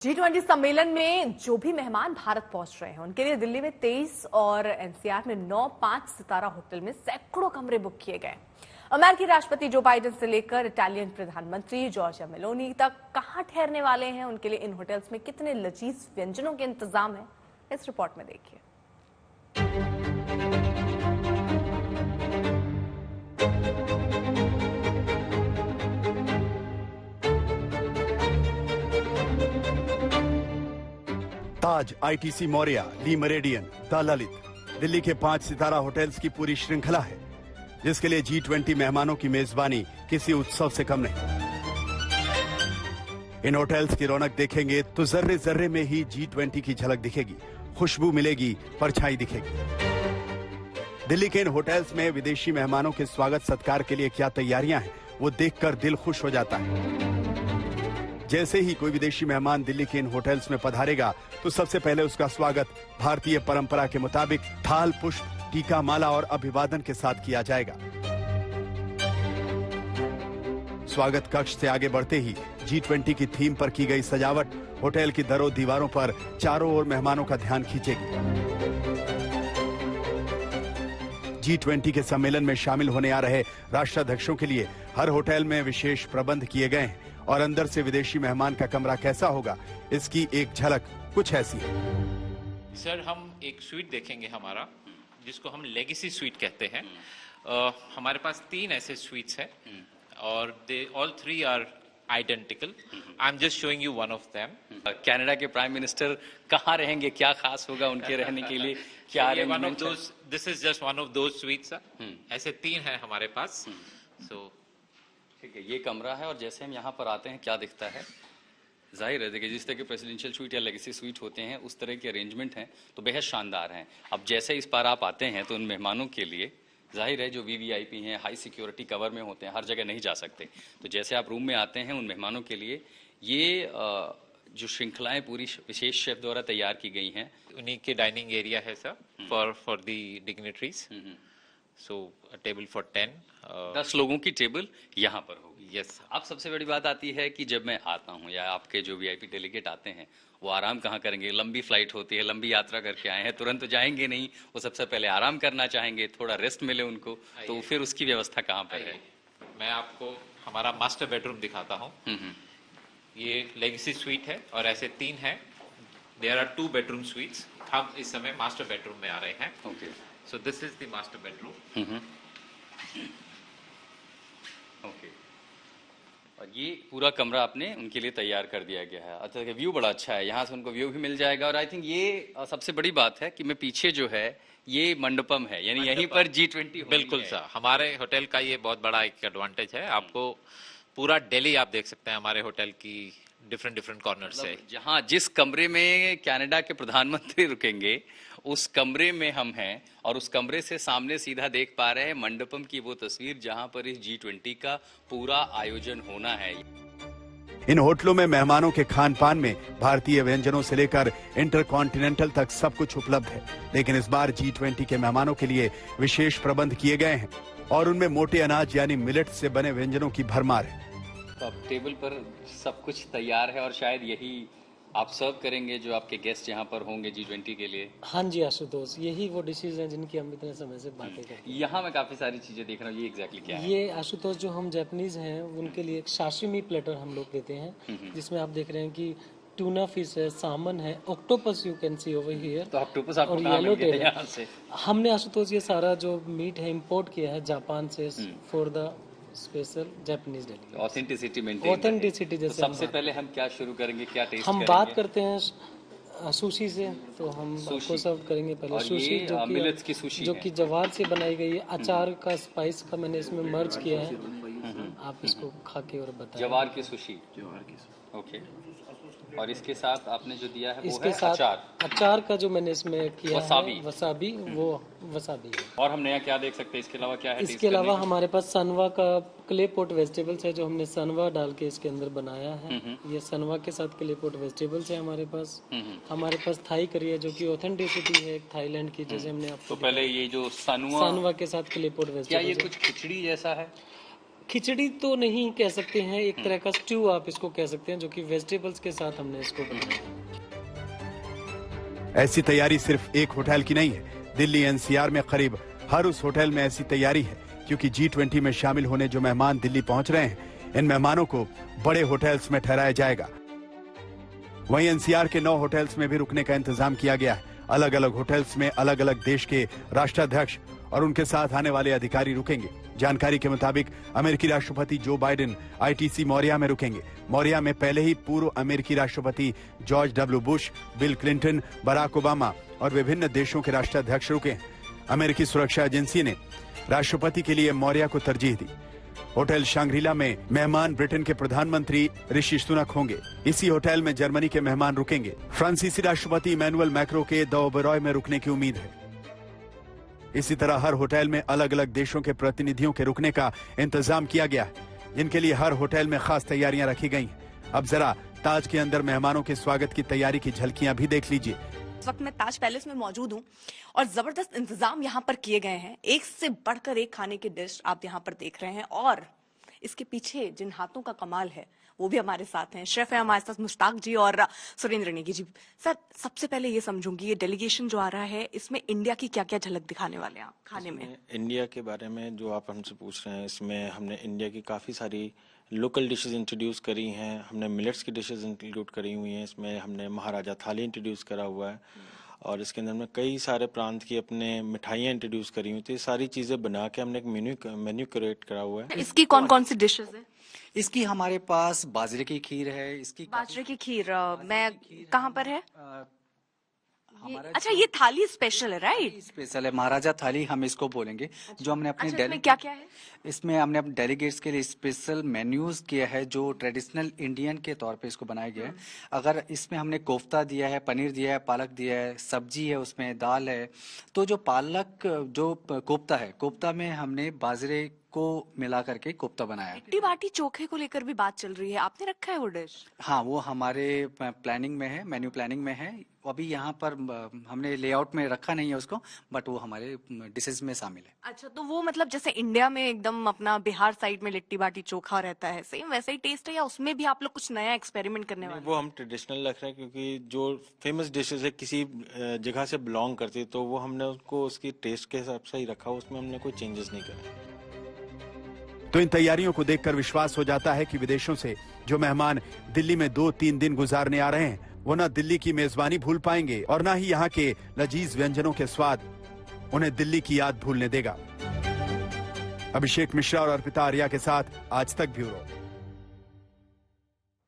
G20 सम्मेलन में जो भी मेहमान भारत पहुंच रहे हैं उनके लिए दिल्ली में 23 और एनसीआर में 9 5 सितारा होटल में सैकड़ों कमरे बुक किए गए। अमेरिकी राष्ट्रपति जो बाइडेन से लेकर इटालियन प्रधानमंत्री जॉर्जिया मेलोनी तक कहां ठहरने वाले हैं, उनके लिए इन होटल्स में कितने लजीज व्यंजनों के इंतजाम है, इस रिपोर्ट में देखिए। Taj, ITC Maurya, Le Meridien, the Lalit Delhi के 5 सितारा होटल्स की पूरी श्रृंखला है, जिसके लिए G20 मेहमानों की मेजबानी किसी उत्सव से कम नहीं। इन होटल्स की रौनक देखेंगे तो जर्रे जर्रे में ही G20 की झलक दिखेगी, खुशबू मिलेगी, परछाई दिखेगी। दिल्ली के इन होटल्स में विदेशी मेहमानों के स्वागत सत्कार के लिए क्या तैयारियां हैं, वो देखकर दिल खुश हो जाता है। जैसे ही कोई विदेशी मेहमान दिल्ली के इन होटल्स में पधारेगा तो सबसे पहले उसका स्वागत भारतीय परंपरा के मुताबिक थाल, पुष्प, टीका, माला और अभिवादन के साथ किया जाएगा। स्वागत कक्ष से आगे बढ़ते ही G20 की थीम पर की गई सजावट होटल की दरों दीवारों पर चारों ओर मेहमानों का ध्यान खींचेगी। G20 के सम्मेलन में शामिल होने आ रहे राष्ट्राध्यक्षों के लिए हर होटल में विशेष प्रबंध किए गए हैं और अंदर से विदेशी मेहमान का कमरा कैसा होगा, इसकी एक झलक कुछ ऐसी है। सर, हम एक स्वीट देखेंगे हमारा, जिसको हम लेगेसी स्वीट कहते हैं। हमारे पास 3 ऐसे स्वीट्स हैं और they all 3 are identical. I am just showing you one of them. Canada के प्राइम मिनिस्टर कहाँ रहेंगे, क्या खास होगा उनके रहने के लिए, क्या अरेंजमेंट है? This is just one of those sweets. ऐसे 3 हैं हमारे पास। सो ठीक है, ये कमरा है और जैसे हम यहाँ पर आते हैं क्या दिखता है, जाहिर है देखिए जिस तरह के प्रेसिडेंशियल स्वीट या लेगेसी स्वीट होते हैं उस तरह के अरेंजमेंट हैं तो बेहद शानदार हैं। अब जैसे इस बार आप आते हैं तो उन मेहमानों के लिए जाहिर है जो VVIP हैं, हाई सिक्योरिटी कवर में होते हैं, हर जगह नहीं जा सकते, तो जैसे आप रूम में आते हैं उन मेहमानों के लिए ये जो श्रृंखलाएं पूरी विशेष शेफ द्वारा तैयार की गई हैं। उन्हीं के डाइनिंग एरिया है sir for the dignitaries. So table for 10 लोगों की टेबल यहाँ पर होगी। यस। अब सबसे बड़ी बात आती है कि जब मैं आता हूँ या आपके जो VIP डेलीगेट आते हैं वो आराम कहाँ करेंगे? लंबी फ्लाइट होती है, लंबी यात्रा करके आए हैं, तुरंत तो जाएंगे नहीं, वो सबसे पहले आराम करना चाहेंगे, थोड़ा रेस्ट मिले उनको, तो फिर उसकी व्यवस्था कहाँ पर है? मैं आपको हमारा मास्टर बेडरूम दिखाता हूँ। ये लेगेसी स्वीट है और ऐसे 3 हैं। There are 2 bedroom suites. हम इस समय मास्टर बेडरूम में आ रहे हैं। Okay, so this is the master bedroom. Okay, और ये पूरा कमरा आपने उनके लिए तैयार कर दिया गया है। अच्छा, व्यू बड़ा अच्छा है, यहाँ से उनको व्यू भी मिल जाएगा। और आई थिंक ये सबसे बड़ी बात है कि मैं पीछे जो है ये मंडपम है, यानी यहीं पर G20 बिल्कुल सर, हमारे होटल का ये बहुत बड़ा एक एडवांटेज है। आपको पूरा दिल्ली आप देख सकते हैं हमारे होटल की डिफरेंट कॉर्नर से। जहाँ जिस कमरे में कनाडा के प्रधानमंत्री रुकेंगे उस कमरे में हम हैं और उस कमरे से सामने सीधा देख पा रहे हैं मंडपम की वो तस्वीर जहां पर इस G20 का पूरा आयोजन होना है। इन होटलों में मेहमानों के खान पान में भारतीय व्यंजनों से लेकर इंटरकॉन्टिनेंटल तक सब कुछ उपलब्ध है, लेकिन इस बार G20 के मेहमानों के लिए विशेष प्रबंध किए गए हैं और उनमें मोटे अनाज यानी मिलेट से बने व्यंजनों की भरमार है। तो अब टेबल पर सब कुछ तैयार है और शायद यही आप सर्व करेंगे जो आपके गेस्ट यहाँ पर होंगे G20 के लिए। हाँ जी आशुतोष, यही वो डिशेज हैं जिनकी हम इतने समय से बातें करते हैं। यहाँ मैं काफी सारी चीजें देख रहा हूँ, ये एग्जैक्टली क्या है? ये आशुतोष जो हम जापानीज हैं उनके लिए एक साशिमी प्लेटर हम लोग देते हैं, जिसमें आप देख रहे हैं कि ट्यूना फिश है, सामन है, octopus you can see over here. तो ऑक्टोपस आपको और कहाँ येलो मिल गया यहाँ से? हमने आशुतोष ये सारा जो मीट है इम्पोर्ट किया है जापान से for the special Japanese daily. Authenticity maintain. Authenticity जैसे सबसे पहले हम क्या शुरू करेंगे, क्या टेस्ट हम करेंगे? बात करते हैं सुशी से, तो हम आपको सर्व करेंगे पहले सुशी जो मिलेट्स की सुशी जो कि जवार से बनाई गई है। अचार का स्पाइस का मैंने इसमें मर्ज किया है, आप इसको खा के और बताएं। जवार की सुशी, ओके। और इसके साथ आपने जो दिया है वो इसके है साथ अचार। अचार का जो मैंने इसमें किया वसाबी। है वसाबी, वो वसाबी है। और हम नया क्या देख सकते हैं इसके अलावा? क्या है इसके अलावा हमारे पास सनवा का क्ले पोट वेजिटेबल्स है जो हमने सनवा डाल के इसके अंदर बनाया है। ये सनवा के साथ क्ले पोट वेजिटेबल्स है हमारे पास। हमारे पास थाई करी है जो कि ऑथेंटिसिटी है थाईलैंड की, जैसे हमने आपको तो पहले ये जो सनवा के साथ क्ले पोट क्या वेजिटेबल्स, ये कुछ खिचड़ी जैसा है? खिचड़ी तो नहीं कह सकते हैं, एक तरह का स्ट्यू आप इसको कह सकते हैं, जो कि वेजिटेबल्स के साथ हमने इसको बनाया। ऐसी तैयारी सिर्फ एक होटल की नहीं है। दिल्ली एनसीआर में करीब हर उस होटल में ऐसी तैयारी है, क्योंकि G20 में शामिल होने जो मेहमान दिल्ली पहुंच रहे हैं, इन मेहमानों को बड़े होटल्स में ठहराया जाएगा। वहीं एनसीआर के 9 होटल्स में भी रुकने का इंतजाम किया गया है। अलग अलग होटल्स में अलग अलग देश के राष्ट्राध्यक्ष और उनके साथ आने वाले अधिकारी रुकेंगे। जानकारी के मुताबिक अमेरिकी राष्ट्रपति जो बाइडेन ITC मौर्या में रुकेंगे। मौर्या में पहले ही पूर्व अमेरिकी राष्ट्रपति George W. Bush, Bill Clinton, Barack Obama और विभिन्न देशों के राष्ट्राध्यक्ष रुके हैं। अमेरिकी सुरक्षा एजेंसी ने राष्ट्रपति के लिए मौर्या को तरजीह दी। होटल शांग्रीला में मेहमान ब्रिटेन के प्रधानमंत्री ऋषि सुनक होंगे। इसी होटल में जर्मनी के मेहमान रुकेंगे। फ्रांसीसी राष्ट्रपति इमैनुअल मैक्रो के द ओबेरॉय में रुकने की उम्मीद है। इसी तरह हर होटल में अलग अलग देशों के प्रतिनिधियों के रुकने का इंतजाम किया गया है, जिनके लिए हर होटल में खास तैयारियां रखी गई हैं। अब जरा ताज के अंदर मेहमानों के स्वागत की तैयारी की झलकियां भी देख लीजिए। इस वक्त मैं ताज पैलेस में मौजूद हूँ और जबरदस्त इंतजाम यहाँ पर किए गए हैं। एक से बढ़कर एक खाने की डिश आप यहाँ पर देख रहे हैं और इसके पीछे जिन हाथों का कमाल है वो भी हमारे साथ हैं। शेफ है हमारे साथ मुश्ताक जी और सुरेंद्र नेगी जी। सर, सबसे पहले ये समझूंगी, ये डेलीगेशन जो आ रहा है, इसमें इंडिया की क्या क्या झलक दिखाने वाले हैं आप खाने में? इंडिया के बारे में जो आप हमसे पूछ रहे हैं, इसमें हमने इंडिया की काफ़ी सारी लोकल डिशेस इंट्रोड्यूस करी हैं। हमने मिलेट्स की डिशेस इंक्लूड करी हुई हैं। इसमें हमने महाराजा थाली इंट्रोड्यूस करा हुआ है और इसके अंदर में कई सारे प्रांत की अपने मिठाइयाँ इंट्रोड्यूस करी हुई थी। सारी चीज़ें बना के हमने एक मेन्यू क्रिएट करा हुआ है। इसकी कौन कौन सी डिशेज है? इसकी हमारे पास बाजरे की खीर है। इसकी बाजरे की खीर मैं कहाँ पर है? हमारा अच्छा, ये थाली स्पेशल है, राइट? स्पेशल है, महाराजा थाली हम इसको बोलेंगे। जो हमने अपने अच्छा, इसमें क्या क्या है? इसमें हमने अपने डेलीगेट्स के लिए स्पेशल मेन्यूज किया है, जो ट्रेडिशनल इंडियन के तौर पे इसको बनाया गया है। अगर इसमें हमने कोफ्ता दिया है, पनीर दिया है, पालक दिया है, सब्जी है, उसमें दाल है। तो जो पालक जो कोफ्ता है, कोफ्ता में हमने बाजरे को मिला करके कोफ्ता बनाया। लिट्टी बाटी चोखे को लेकर भी बात चल रही है, आपने रखा है वो डिश? हाँ, वो हमारे प्लानिंग में है, मेन्यू प्लानिंग में है। अभी यहाँ पर हमने लेआउट में रखा नहीं है उसको, बट वो हमारे डिशेस में शामिल है। अच्छा, तो वो मतलब जैसे इंडिया में एकदम अपना बिहार साइड में लिट्टी बाटी चोखा रहता है, सेम वैसा ही टेस्ट है या उसमें भी आप लोग कुछ नया एक्सपेरिमेंट करने वाले? वो हम ट्रेडिशनल रख रहे हैं, क्योंकि जो फेमस डिशेस है किसी जगह से बिलोंग करती है, तो वो हमने उसको उसकी टेस्ट के हिसाब से ही रखा, उसमें हमने कोई चेंजेस नहीं करे। तो इन तैयारियों को देखकर विश्वास हो जाता है कि विदेशों से जो मेहमान दिल्ली में 2-3 दिन गुजारने आ रहे हैं, वो ना दिल्ली की मेजबानी भूल पाएंगे और ना ही यहाँ के लजीज व्यंजनों के स्वाद उन्हें दिल्ली की याद भूलने देगा। अभिषेक मिश्रा और अर्पिता आर्या के साथ आज तक ब्यूरो।